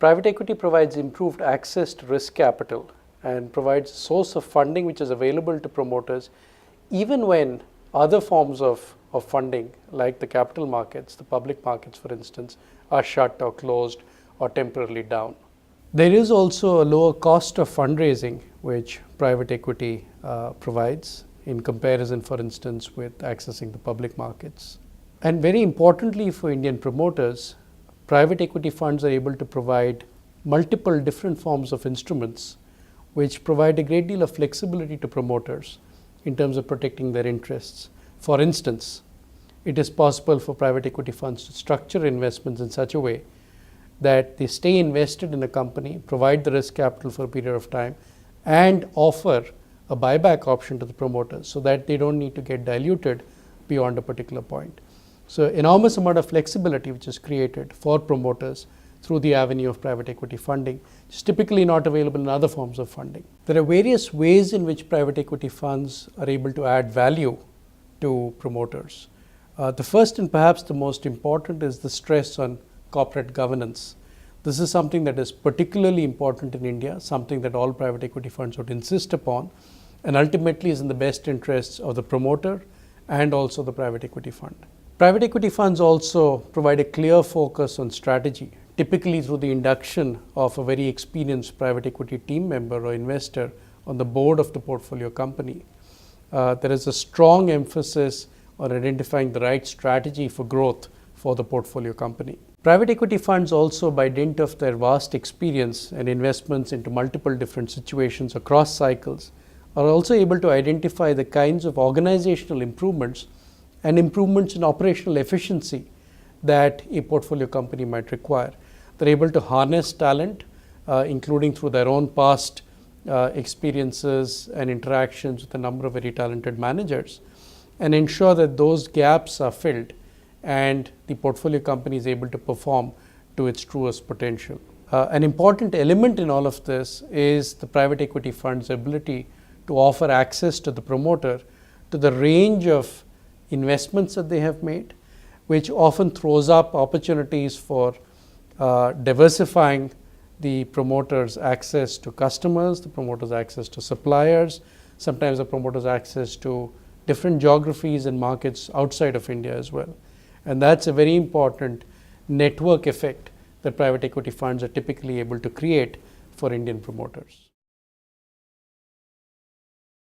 Private equity provides improved access to risk capital and provides a source of funding which is available to promoters even when other forms of funding like the capital markets, the public markets for instance, are shut or closed or temporarily down. There is also a lower cost of fundraising which private equity provides in comparison, for instance, with accessing the public markets. And very importantly for Indian promoters, private equity funds are able to provide multiple different forms of instruments which provide a great deal of flexibility to promoters in terms of protecting their interests. For instance, it is possible for private equity funds to structure investments in such a way that they stay invested in a company, provide the risk capital for a period of time, and offer a buyback option to the promoters so that they don't need to get diluted beyond a particular point. So enormous amount of flexibility which is created for promoters through the avenue of private equity funding, which is typically not available in other forms of funding. There are various ways in which private equity funds are able to add value to promoters. The first and perhaps the most important is the stress on corporate governance. This is something that is particularly important in India, something that all private equity funds would insist upon, and ultimately is in the best interests of the promoter and also the private equity fund. Private equity funds also provide a clear focus on strategy, typically through the induction of a very experienced private equity team member or investor on the board of the portfolio company. There is a strong emphasis on identifying the right strategy for growth for the portfolio company. Private equity funds also, by dint of their vast experience and investments into multiple different situations across cycles, are also able to identify the kinds of organizational improvements and improvements in operational efficiency that a portfolio company might require. They're able to harness talent, including through their own past experiences and interactions with a number of very talented managers, and ensure that those gaps are filled and the portfolio company is able to perform to its truest potential. An important element in all of this is the private equity fund's ability to offer access to the promoter to the range of investments that they have made, which often throws up opportunities for diversifying the promoter's access to customers, the promoter's access to suppliers, sometimes the promoter's access to different geographies and markets outside of India as well. And that's a very important network effect that private equity funds are typically able to create for Indian promoters.